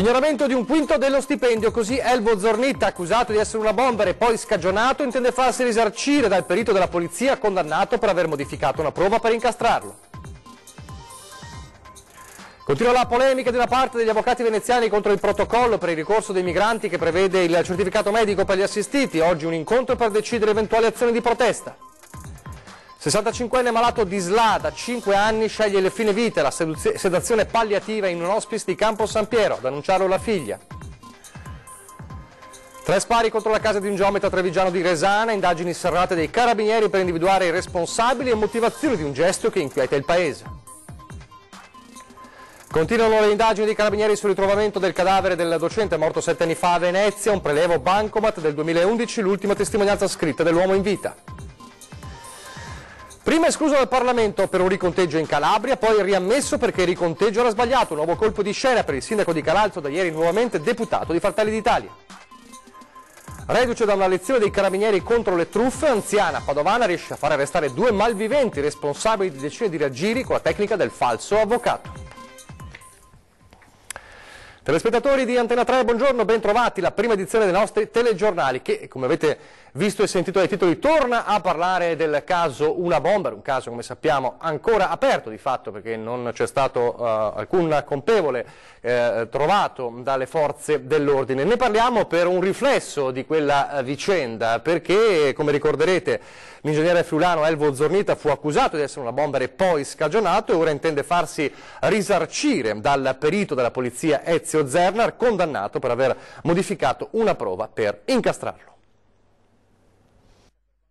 Pignoramento di un quinto dello stipendio, così Elvo Zornitta, accusato di essere una bomber e poi scagionato, intende farsi risarcire dal perito della polizia condannato per aver modificato una prova per incastrarlo. Continua la polemica di una parte degli avvocati veneziani contro il protocollo per il ricorso dei migranti che prevede il certificato medico per gli assistiti. Oggi un incontro per decidere eventuali azioni di protesta. 65enne malato di SLA, da 5 anni sceglie il fine vita e la sedazione palliativa in un hospice di Campo San Piero, ad annunciarlo la figlia. 3 spari contro la casa di un geometra trevigiano di Resana, indagini serrate dei carabinieri per individuare i responsabili e motivazioni di un gesto che inquieta il paese. Continuano le indagini dei carabinieri sul ritrovamento del cadavere del docente morto 7 anni fa a Venezia, un prelevo bancomat del 2011, l'ultima testimonianza scritta dell'uomo in vita. Prima escluso dal Parlamento per un riconteggio in Calabria, poi riammesso perché il riconteggio era sbagliato. Un nuovo colpo di scena per il sindaco di Calalzo, da ieri nuovamente deputato di Fratelli d'Italia. Reduce da una lezione dei carabinieri contro le truffe, anziana padovana riesce a far arrestare 2 malviventi responsabili di decine di raggiri con la tecnica del falso avvocato. Telespettatori di Antena 3, buongiorno, ben trovati. La prima edizione dei nostri telegiornali che, come avete visto e sentito dai titoli, torna a parlare del caso Una Bomber, un caso, come sappiamo, ancora aperto di fatto perché non c'è stato alcun colpevole trovato dalle forze dell'ordine. Ne parliamo per un riflesso di quella vicenda perché, come ricorderete, l'ingegnere friulano Elvo Zornitta fu accusato di essere una bomber e poi scagionato e ora intende farsi risarcire dal perito della polizia Ezio Zernar, condannato per aver modificato una prova per incastrarlo.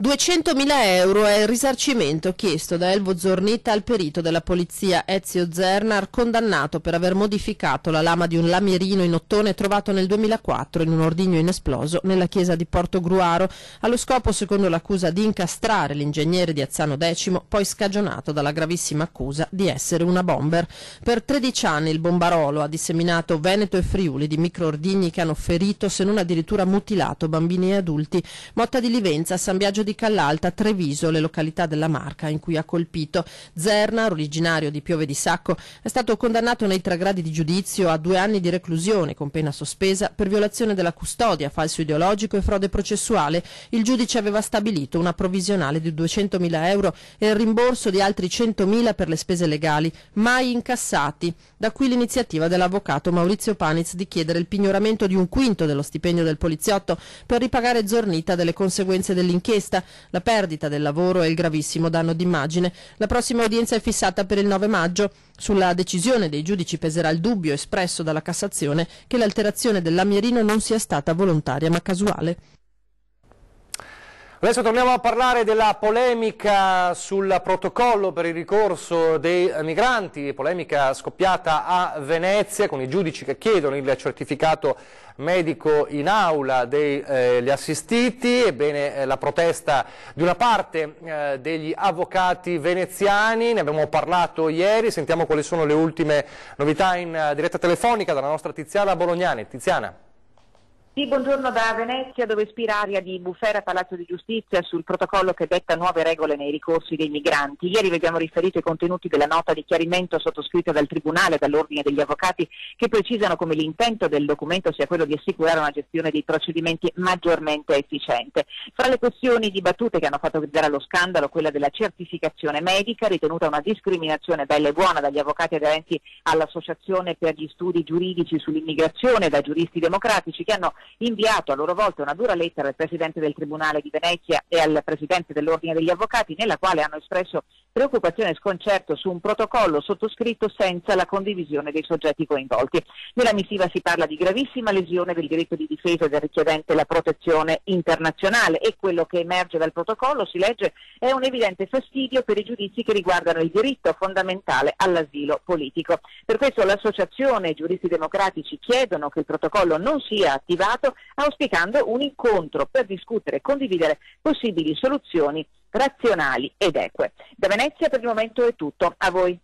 200.000 euro è il risarcimento chiesto da Elvo Zornitta al perito della polizia Ezio Zernar, condannato per aver modificato la lama di un lamierino in ottone trovato nel 2004 in un ordigno inesploso nella chiesa di Portogruaro, allo scopo, secondo l'accusa, di incastrare l'ingegnere di Azzano X, poi scagionato dalla gravissima accusa di essere una bomber. Per 13 anni il bombarolo ha disseminato Veneto e Friuli di microordigni che hanno ferito, se non addirittura mutilato, bambini e adulti. Motta di Livenza, San Biagio di Callalta, Treviso, le località della Marca in cui ha colpito. Zernar, originario di Piove di Sacco, è stato condannato nei 3 gradi di giudizio a 2 anni di reclusione con pena sospesa per violazione della custodia, falso ideologico e frode processuale. Il giudice aveva stabilito una provvisionale di 200.000 euro e il rimborso di altri 100.000 per le spese legali, mai incassati. Da qui l'iniziativa dell'avvocato Maurizio Paniz di chiedere il pignoramento di un quinto dello stipendio del poliziotto per ripagare Zornitta delle conseguenze dell'inchiesta, la perdita del lavoro e il gravissimo danno d'immagine. La prossima udienza è fissata per il 9 maggio. Sulla decisione dei giudici peserà il dubbio espresso dalla Cassazione che l'alterazione del lamierino non sia stata volontaria ma casuale. Adesso torniamo a parlare della polemica sul protocollo per il ricorso dei migranti, polemica scoppiata a Venezia con i giudici che chiedono il certificato medico in aula degli assistiti. Ebbene, la protesta di una parte degli avvocati veneziani, ne abbiamo parlato ieri, sentiamo quali sono le ultime novità in diretta telefonica dalla nostra Tiziana Bolognani. Tiziana. Sì, buongiorno da Venezia, dove spira aria di bufera Palazzo di Giustizia sul protocollo che detta nuove regole nei ricorsi dei migranti. Ieri vi abbiamo riferito i contenuti della nota di chiarimento sottoscritta dal Tribunale e dall'Ordine degli Avvocati, che precisano come l'intento del documento sia quello di assicurare una gestione dei procedimenti maggiormente efficiente. Fra le questioni dibattute che hanno fatto gridare allo scandalo, quella della certificazione medica, ritenuta una discriminazione bella e buona dagli avvocati aderenti all'Associazione per gli Studi Giuridici sull'Immigrazione e da giuristi democratici, che hanno inviato a loro volta una dura lettera al Presidente del Tribunale di Venezia e al Presidente dell'Ordine degli Avvocati, nella quale hanno espresso preoccupazione e sconcerto su un protocollo sottoscritto senza la condivisione dei soggetti coinvolti. Nella missiva si parla di gravissima lesione del diritto di difesa del richiedente la protezione internazionale e quello che emerge dal protocollo, si legge, è un evidente fastidio per i giudizi che riguardano il diritto fondamentale all'asilo politico. Per questo l'Associazione Giuristi Democratici chiedono che il protocollo non sia attivato, auspicando un incontro per discutere e condividere possibili soluzioni razionali ed eque. Da Venezia per il momento è tutto, a voi.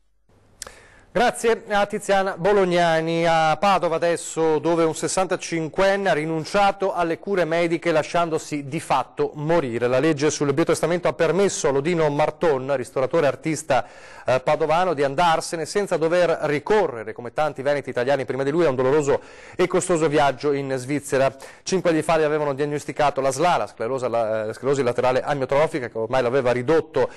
Grazie a Tiziana Bolognani. A Padova adesso, dove un 65enne ha rinunciato alle cure mediche lasciandosi di fatto morire. La legge sul biotestamento ha permesso a Lodino Marton, ristoratore artista padovano, di andarsene senza dover ricorrere, come tanti veneti italiani prima di lui, a un doloroso e costoso viaggio in Svizzera. 5 anni fa gli avevano diagnosticato la SLA, la sclerosi laterale amiotrofica, che ormai l'aveva ridotto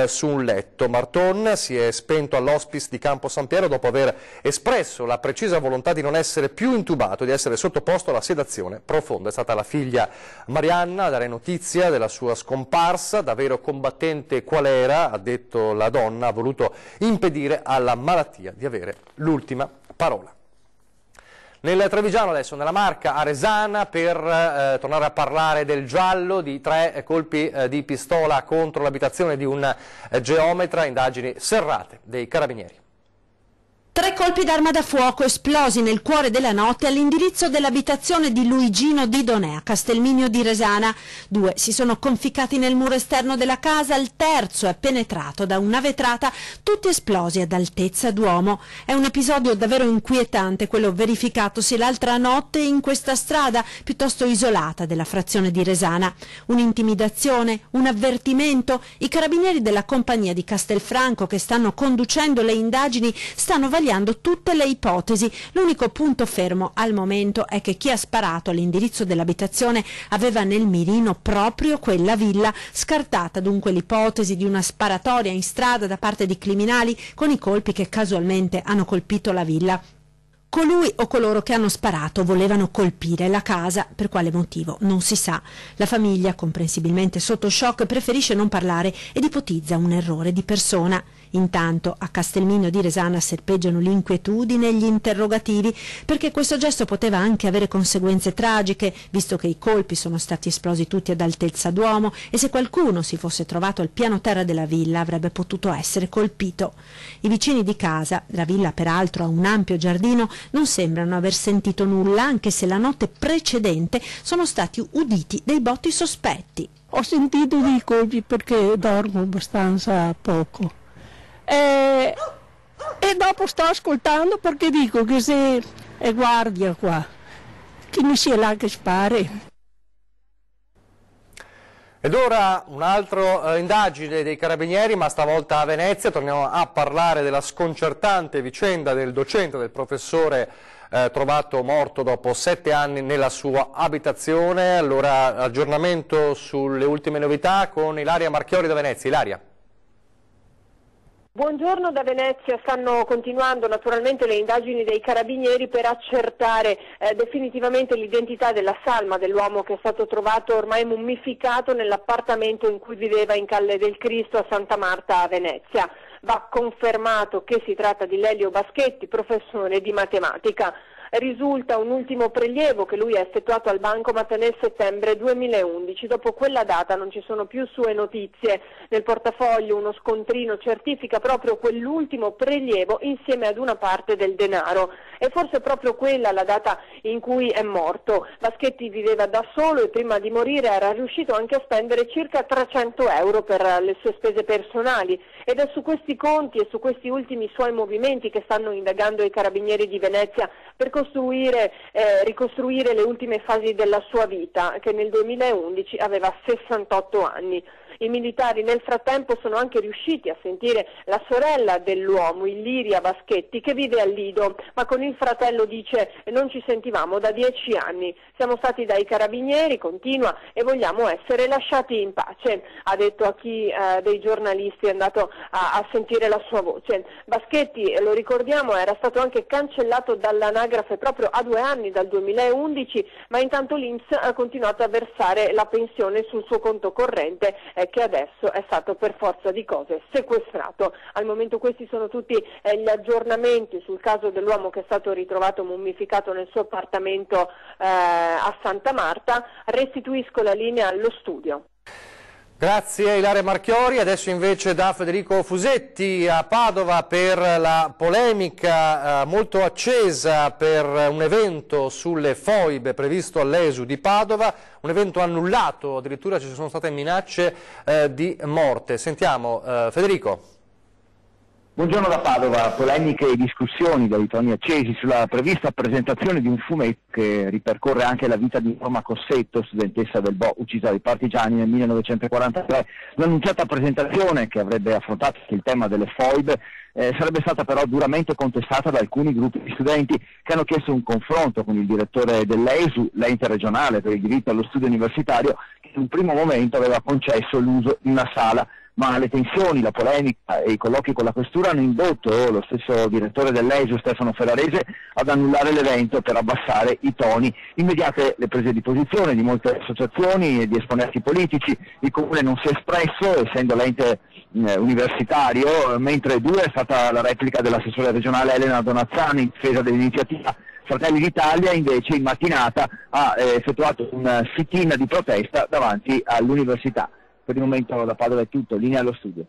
su un letto. Marton si è spento all'hospice di Campo San Piero dopo aver espresso la precisa volontà di non essere più intubato, di essere sottoposto alla sedazione profonda. È stata la figlia Marianna a dare notizia della sua scomparsa. Da vero combattente qual era, ha detto la donna, ha voluto impedire alla malattia di avere l'ultima parola. Nel Trevigiano adesso, nella Marca, a Resana, per tornare a parlare del giallo di 3 colpi di pistola contro l'abitazione di un geometra, indagini serrate dei carabinieri. 3 colpi d'arma da fuoco esplosi nel cuore della notte all'indirizzo dell'abitazione di Luigino Di Donè a Castelminio di Resana. 2 si sono conficcati nel muro esterno della casa, il terzo è penetrato da una vetrata, tutti esplosi ad altezza d'uomo. È un episodio davvero inquietante quello verificatosi l'altra notte in questa strada piuttosto isolata della frazione di Resana. Un'intimidazione, un avvertimento? I carabinieri della compagnia di Castelfranco, che stanno conducendo le indagini, stanno vagliando tutte le ipotesi. L'unico punto fermo al momento è che chi ha sparato all'indirizzo dell'abitazione aveva nel mirino proprio quella villa. Scartata dunque l'ipotesi di una sparatoria in strada da parte di criminali con i colpi che casualmente hanno colpito la villa. Colui o coloro che hanno sparato volevano colpire la casa, per quale motivo non si sa. La famiglia, comprensibilmente sotto shock, preferisce non parlare ed ipotizza un errore di persona. Intanto a Castelminio di Resana serpeggiano l'inquietudine e gli interrogativi, perché questo gesto poteva anche avere conseguenze tragiche, visto che i colpi sono stati esplosi tutti ad altezza d'uomo e se qualcuno si fosse trovato al piano terra della villa avrebbe potuto essere colpito. I vicini di casa, la villa peraltro ha un ampio giardino, non sembrano aver sentito nulla, anche se la notte precedente sono stati uditi dei botti sospetti. Ho sentito dei colpi perché dormo abbastanza poco. E dopo sto ascoltando perché dico che se è guardia qua, che mi sia là che spari. Ed ora un'altra indagine dei carabinieri, ma stavolta a Venezia. Torniamo a parlare della sconcertante vicenda del docente, del professore trovato morto dopo 7 anni nella sua abitazione. Allora, aggiornamento sulle ultime novità con Ilaria Marchiori da Venezia. Ilaria. Buongiorno da Venezia, stanno continuando naturalmente le indagini dei carabinieri per accertare definitivamente l'identità della salma dell'uomo che è stato trovato ormai mummificato nell'appartamento in cui viveva in Calle del Cristo a Santa Marta a Venezia. Va confermato che si tratta di Lelio Baschetti, professore di matematica. Risulta un ultimo prelievo che lui ha effettuato al bancomat nel settembre 2011. Dopo quella data non ci sono più sue notizie. Nel portafoglio uno scontrino certifica proprio quell'ultimo prelievo insieme ad una parte del denaro. E forse proprio quella la data in cui è morto. Baschetti viveva da solo e prima di morire era riuscito anche a spendere circa 300 euro per le sue spese personali. Ed è su questi conti e su questi ultimi suoi movimenti che stanno indagando i carabinieri di Venezia per ricostruire le ultime fasi della sua vita, che nel 2011 aveva 68 anni. I militari nel frattempo sono anche riusciti a sentire la sorella dell'uomo, Illiria Baschetti, che vive a Lido, ma con il fratello dice non ci sentivamo da 10 anni. Siamo stati dai carabinieri, continua, e vogliamo essere lasciati in pace, ha detto a chi dei giornalisti è andato a sentire la sua voce. Baschetti, lo ricordiamo, era stato anche cancellato dall'anagrafe proprio a 2 anni, dal 2011, ma intanto l'INPS ha continuato a versare la pensione sul suo conto corrente, che adesso è stato per forza di cose sequestrato. Al momento questi sono tutti gli aggiornamenti sul caso dell'uomo che è stato ritrovato mummificato nel suo appartamento a Santa Marta. Restituisco la linea allo studio. Grazie Ilaria Marchiori. Adesso invece da Federico Fusetti a Padova per la polemica molto accesa per un evento sulle foibe previsto all'ESU di Padova, un evento annullato, addirittura ci sono state minacce di morte. Sentiamo Federico. Buongiorno da Padova, polemiche e discussioni dai toni accesi sulla prevista presentazione di un fumetto che ripercorre anche la vita di Norma Cossetto, studentessa del Bo, uccisa dai partigiani nel 1943. L'annunciata presentazione, che avrebbe affrontato il tema delle foibe, sarebbe stata però duramente contestata da alcuni gruppi di studenti che hanno chiesto un confronto con il direttore dell'ESU, l'ente regionale per il diritto allo studio universitario, che in un primo momento aveva concesso l'uso di una sala. Ma le tensioni, la polemica e i colloqui con la questura hanno indotto lo stesso direttore dell'ESU, Stefano Ferrarese, ad annullare l'evento per abbassare i toni. Immediate le prese di posizione di molte associazioni e di esponenti politici. Il Comune non si è espresso, essendo l'ente universitario, mentre è stata la replica dell'assessore regionale Elena Donazzani in difesa dell'iniziativa. Fratelli d'Italia invece in mattinata ha effettuato un sit-in di protesta davanti all'università. Per il momento da Padova è tutto, linea allo studio.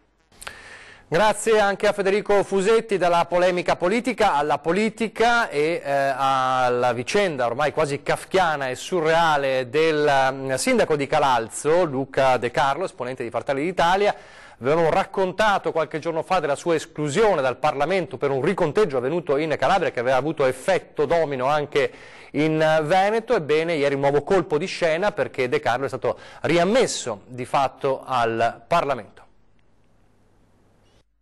Grazie anche a Federico Fusetti. Dalla polemica politica alla politica e alla vicenda ormai quasi kafkiana e surreale del sindaco di Calalzo, Luca De Carlo, esponente di Fratelli d'Italia. Avevamo raccontato qualche giorno fa della sua esclusione dal Parlamento per un riconteggio avvenuto in Calabria che aveva avuto effetto domino anche in Veneto. Ebbene, ieri un nuovo colpo di scena perché De Carlo è stato riammesso di fatto al Parlamento.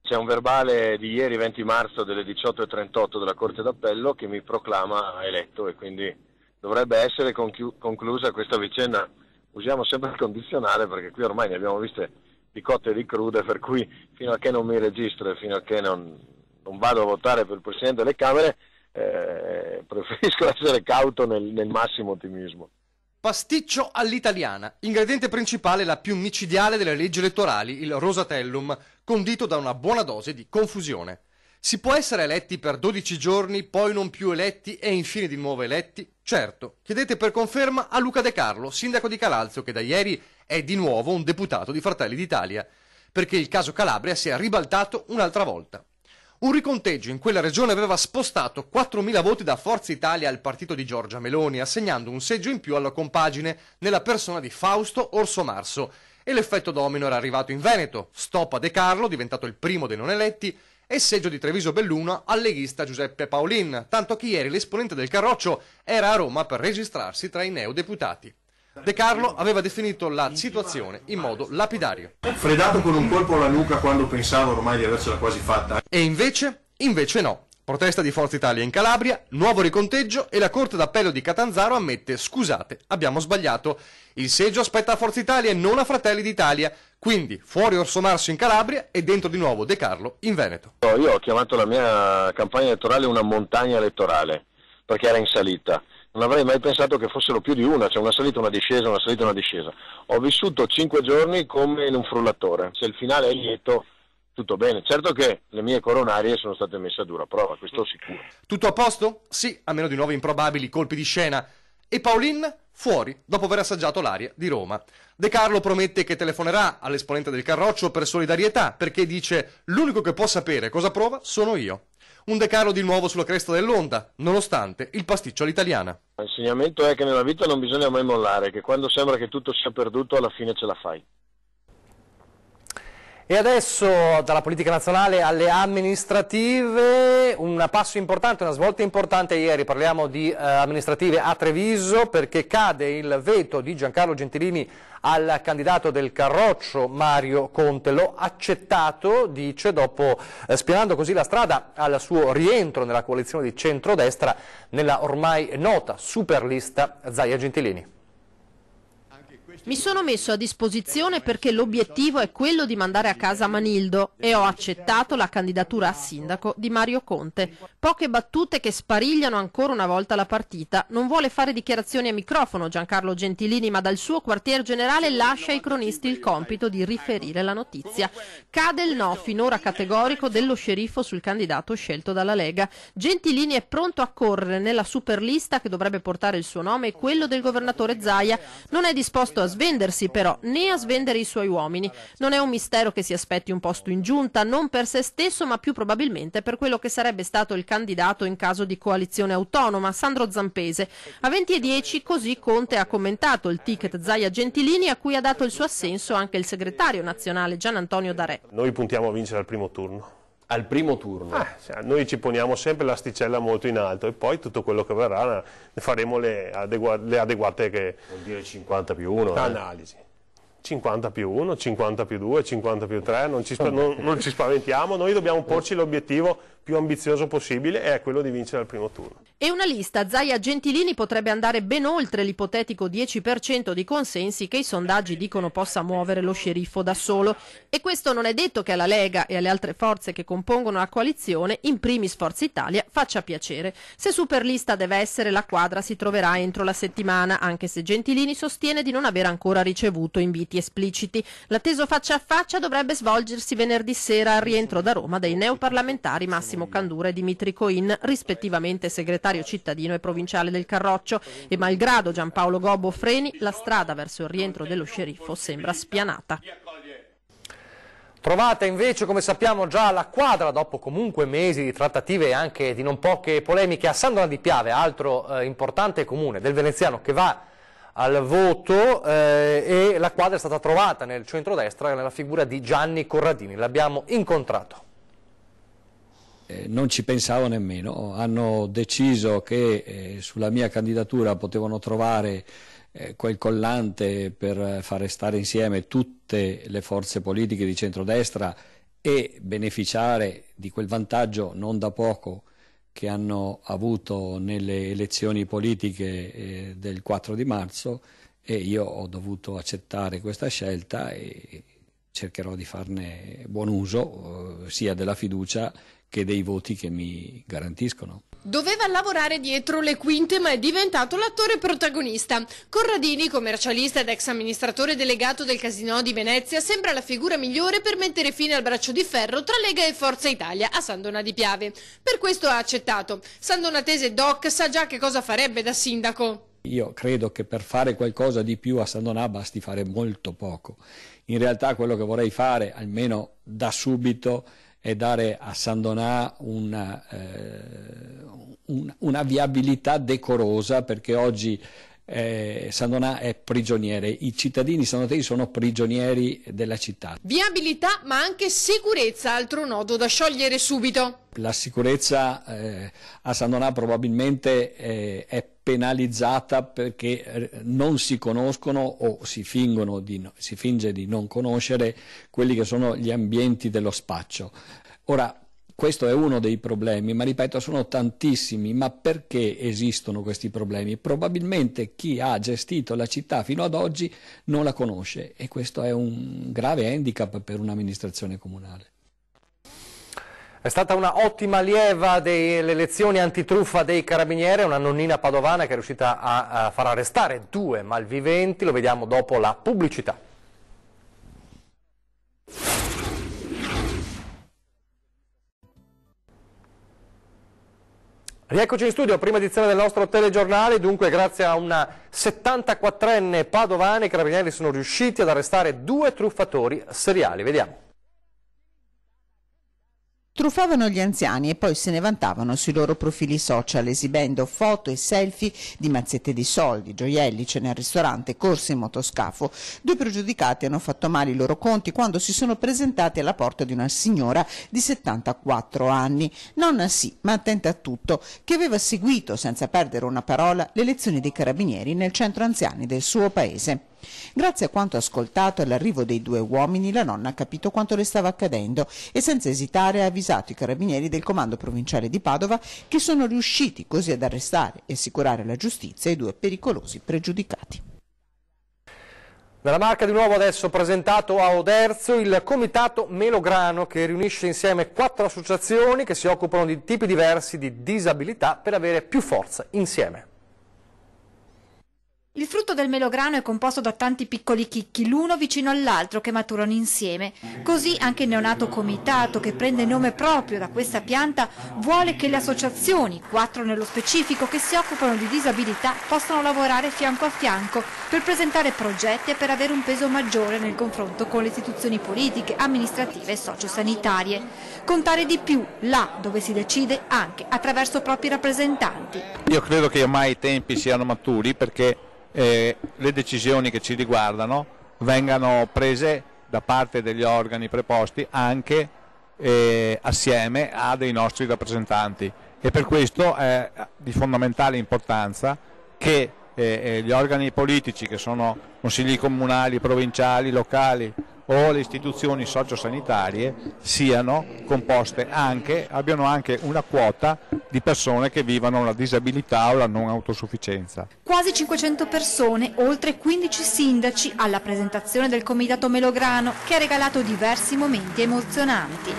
C'è un verbale di ieri 20 marzo delle 18:38 della Corte d'Appello che mi proclama eletto e quindi dovrebbe essere conclusa questa vicenda. Usiamo sempre il condizionale perché qui ormai ne abbiamo viste di cotte e di crude, per cui fino a che non mi registro e fino a che non vado a votare per il Presidente delle Camere preferisco essere cauto nel massimo ottimismo. Pasticcio all'italiana, ingrediente principale la più micidiale delle leggi elettorali, il Rosatellum, condito da una buona dose di confusione. Si può essere eletti per 12 giorni, poi non più eletti e infine di nuovo eletti? Certo, chiedete per conferma a Luca De Carlo, sindaco di Calalzo, che da ieri è di nuovo un deputato di Fratelli d'Italia, perché il caso Calabria si è ribaltato un'altra volta. Un riconteggio in quella regione aveva spostato 4.000 voti da Forza Italia al partito di Giorgia Meloni, assegnando un seggio in più alla compagine nella persona di Fausto Orsomarso. E l'effetto domino era arrivato in Veneto. Stop a De Carlo, diventato il primo dei non eletti, e seggio di Treviso Belluno al leghista Giuseppe Paolin, tanto che ieri l'esponente del Carroccio era a Roma per registrarsi tra i neodeputati. De Carlo aveva definito la situazione in modo lapidario. Fredato con un colpo alla nuca quando pensavo ormai di avercela quasi fatta. E invece no. Protesta di Forza Italia in Calabria, nuovo riconteggio e la Corte d'Appello di Catanzaro ammette: scusate, abbiamo sbagliato. Il seggio aspetta a Forza Italia e non a Fratelli d'Italia. Quindi fuori Orsomarso in Calabria e dentro di nuovo De Carlo in Veneto. Io ho chiamato la mia campagna elettorale una montagna elettorale, perché era in salita. Non avrei mai pensato che fossero più di una, cioè una salita, una discesa, una salita, una discesa. Ho vissuto 5 giorni come in un frullatore. Se il finale è lieto, tutto bene. Certo che le mie coronarie sono state messe a dura prova, questo sicuro. Tutto a posto? Sì, a meno di nuovi improbabili colpi di scena. E Paolin fuori, dopo aver assaggiato l'aria di Roma. De Carlo promette che telefonerà all'esponente del Carroccio per solidarietà, perché dice: l'unico che può sapere cosa prova sono io. Un De Carlo di nuovo sulla cresta dell'onda, nonostante il pasticcio all'italiana. L'insegnamento è che nella vita non bisogna mai mollare, che quando sembra che tutto sia perduto alla fine ce la fai. E adesso dalla politica nazionale alle amministrative, un passo importante, una svolta importante ieri. Parliamo di amministrative a Treviso perché cade il veto di Giancarlo Gentilini al candidato del Carroccio Mario Conte. L'ho accettato, dice, dopo spianando così la strada al suo rientro nella coalizione di centrodestra nella ormai nota superlista Zaia Gentilini. Mi sono messo a disposizione perché l'obiettivo è quello di mandare a casa Manildo e ho accettato la candidatura a sindaco di Mario Conte. Poche battute che sparigliano ancora una volta la partita. Non vuole fare dichiarazioni a microfono Giancarlo Gentilini, ma dal suo quartier generale lascia ai cronisti il compito di riferire la notizia. Cade il no finora categorico dello sceriffo sul candidato scelto dalla Lega. Gentilini è pronto a correre nella superlista che dovrebbe portare il suo nome e quello del governatore Zaia. Non è disposto a svendersi però, né a svendere i suoi uomini. Non è un mistero che si aspetti un posto in giunta, non per se stesso ma più probabilmente per quello che sarebbe stato il candidato in caso di coalizione autonoma, Sandro Zampese. A 20:10 così Conte ha commentato il ticket Zaia Gentilini, a cui ha dato il suo assenso anche il segretario nazionale Gian Antonio D'Arè. Noi puntiamo a vincere al primo turno. Al primo turno? Noi ci poniamo sempre l'asticella molto in alto e poi tutto quello che verrà ne faremo le adeguate vuol dire 50+1 analisi. 50+1, 50+2, 50+3, non ci spaventiamo, noi dobbiamo porci l'obiettivo più ambizioso possibile e è quello di vincere al primo turno. E una lista, Zaia Gentilini potrebbe andare ben oltre l'ipotetico 10% di consensi che i sondaggi dicono possa muovere lo sceriffo da solo. E questo non è detto che alla Lega e alle altre forze che compongono la coalizione, in primis Forza Italia, faccia piacere. Se superlista deve essere, la quadra si troverà entro la settimana, anche se Gentilini sostiene di non aver ancora ricevuto inviti espliciti. L'atteso faccia a faccia dovrebbe svolgersi venerdì sera al rientro da Roma dei neoparlamentari Massimo Candura e Dimitri Coin, rispettivamente segretario cittadino e provinciale del Carroccio, e malgrado Giampaolo Gobbo freni, la strada verso il rientro dello sceriffo sembra spianata. Trovata invece, come sappiamo, già la quadra dopo comunque mesi di trattative e anche di non poche polemiche a Sandona di Piave, altro importante comune del veneziano che va al voto, e la quadra è stata trovata nel centrodestra nella figura di Gianni Corradini. L'abbiamo incontrato. Non ci pensavo nemmeno, hanno deciso che sulla mia candidatura potevano trovare quel collante per fare stare insieme tutte le forze politiche di centrodestra e beneficiare di quel vantaggio non da poco che hanno avuto nelle elezioni politiche del 4 di marzo, e io ho dovuto accettare questa scelta e cercherò di farne buon uso sia della fiducia che dei voti che mi garantiscono. Doveva lavorare dietro le quinte, ma è diventato l'attore protagonista. Corradini, commercialista ed ex amministratore delegato del Casinò di Venezia, sembra la figura migliore per mettere fine al braccio di ferro tra Lega e Forza Italia a Sandona di Piave. Per questo ha accettato. Sandonatese Doc sa già che cosa farebbe da sindaco. Io credo che per fare qualcosa di più a Sandona basti fare molto poco. In realtà quello che vorrei fare, almeno da subito, è dare a Sandona una viabilità decorosa, perché oggi Sandona è prigioniere, i cittadini sandonatesi sono prigionieri della città. Viabilità ma anche sicurezza, altro nodo da sciogliere subito. La sicurezza a Sandona probabilmente è penalizzata perché non si conoscono o si finge di non conoscere quelli che sono gli ambienti dello spaccio. Ora, questo è uno dei problemi, ma ripeto, sono tantissimi. Ma perché esistono questi problemi? Probabilmente chi ha gestito la città fino ad oggi non la conosce, e questo è un grave handicap per un'amministrazione comunale. È stata una ottima allieva delle elezioni antitruffa dei Carabinieri, una nonnina padovana che è riuscita a far arrestare 2 malviventi. Lo vediamo dopo la pubblicità. Rieccoci in studio, prima edizione del nostro telegiornale. Dunque, grazie a una 74enne padovana, i Carabinieri sono riusciti ad arrestare 2 truffatori seriali. Vediamo. Truffavano gli anziani e poi se ne vantavano sui loro profili social, esibendo foto e selfie di mazzette di soldi, gioielli, cene al ristorante, corse in motoscafo. 2 pregiudicati hanno fatto male i loro conti quando si sono presentati alla porta di una signora di 74 anni, nonna sì, ma attenta a tutto, che aveva seguito senza perdere una parola le lezioni dei Carabinieri nel centro anziani del suo paese. Grazie a quanto ascoltato all'arrivo dei 2 uomini, la nonna ha capito quanto le stava accadendo e senza esitare ha avvisato i Carabinieri del Comando Provinciale di Padova, che sono riusciti così ad arrestare e assicurare alla giustizia i 2 pericolosi pregiudicati. Nella Marca di nuovo adesso presentato a Oderzo il Comitato Melograno, che riunisce insieme 4 associazioni che si occupano di tipi diversi di disabilità per avere più forza insieme. Il frutto del melograno è composto da tanti piccoli chicchi, l'uno vicino all'altro, che maturano insieme. Così anche il neonato comitato, che prende nome proprio da questa pianta, vuole che le associazioni, 4 nello specifico, che si occupano di disabilità, possano lavorare fianco a fianco per presentare progetti e per avere un peso maggiore nel confronto con le istituzioni politiche, amministrative e sociosanitarie. Contare di più là dove si decide anche attraverso i propri rappresentanti. Io credo che ormai i tempi siano maturi perché le decisioni che ci riguardano vengano prese da parte degli organi preposti anche assieme a dei nostri rappresentanti, e per questo è di fondamentale importanza che gli organi politici, che sono consigli comunali, provinciali, locali o le istituzioni sociosanitarie, siano composte abbiano anche una quota di persone che vivano la disabilità o la non autosufficienza. Quasi 500 persone, oltre 15 sindaci alla presentazione del Comitato Melograno, che ha regalato diversi momenti emozionanti.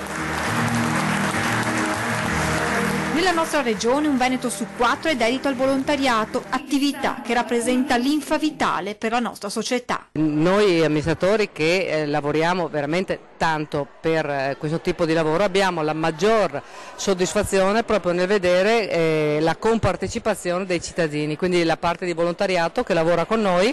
Nella nostra regione un Veneto su 4 è dedito al volontariato, attività che rappresenta linfa vitale per la nostra società. Noi amministratori che lavoriamo veramente tanto per questo tipo di lavoro abbiamo la maggior soddisfazione proprio nel vedere la compartecipazione dei cittadini, quindi la parte di volontariato che lavora con noi.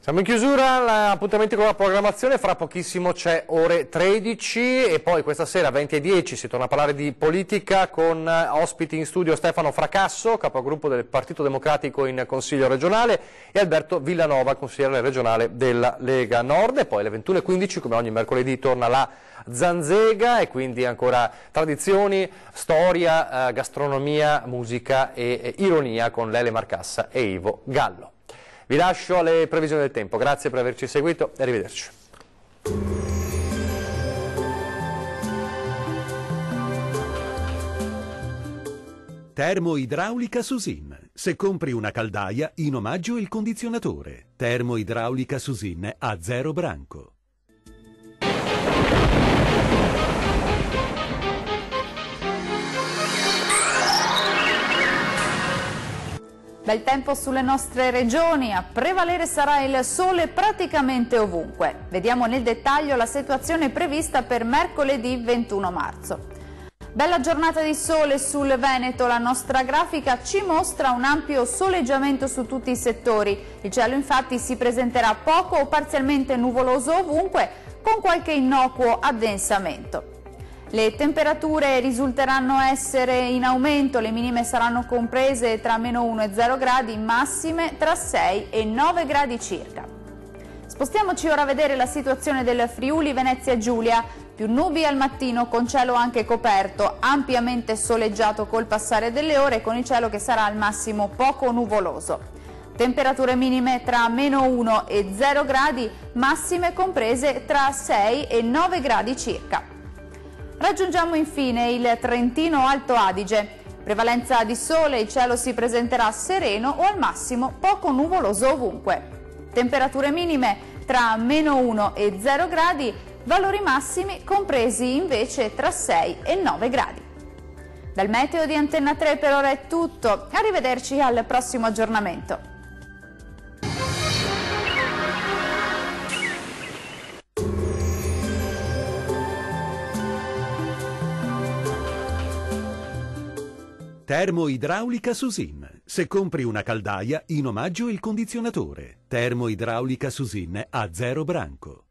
Siamo in chiusura, appuntamenti con la programmazione, fra pochissimo c'è ore 13 e poi questa sera 20:10 si torna a parlare di politica con ospiti in studio Stefano Fracasso, capogruppo del Partito Democratico in Consiglio regionale, e Alberto Villanova, consigliere regionale della Lega Nord. E poi alle 21:15, come ogni mercoledì, torna la Zanzega e quindi ancora tradizioni, storia, gastronomia, musica e ironia con Lele Marcassa e Ivo Gallo. Vi lascio alle previsioni del tempo, grazie per averci seguito e arrivederci. Termoidraulica Susin. Se compri una caldaia, in omaggio il condizionatore. Termoidraulica Susin a 0 branco. Bel tempo sulle nostre regioni, a prevalere sarà il sole praticamente ovunque. Vediamo nel dettaglio la situazione prevista per mercoledì 21 marzo. Bella giornata di sole sul Veneto, la nostra grafica ci mostra un ampio soleggiamento su tutti i settori. Il cielo infatti si presenterà poco o parzialmente nuvoloso ovunque, con qualche innocuo addensamento. Le temperature risulteranno essere in aumento, le minime saranno comprese tra -1 e 0 gradi, massime tra 6 e 9 gradi circa. Spostiamoci ora a vedere la situazione del Friuli Venezia Giulia, più nubi al mattino con cielo anche coperto, ampiamente soleggiato col passare delle ore, con il cielo che sarà al massimo poco nuvoloso. Temperature minime tra -1 e 0 gradi, massime comprese tra 6 e 9 gradi circa. Raggiungiamo infine il Trentino Alto Adige. Prevalenza di sole, il cielo si presenterà sereno o al massimo poco nuvoloso ovunque. Temperature minime tra -1 e 0 gradi, valori massimi compresi invece tra 6 e 9 gradi. Dal meteo di Antenna 3 per ora è tutto, arrivederci al prossimo aggiornamento. Termoidraulica Susin. Se compri una caldaia, in omaggio il condizionatore. Termoidraulica Susin a 0 branco.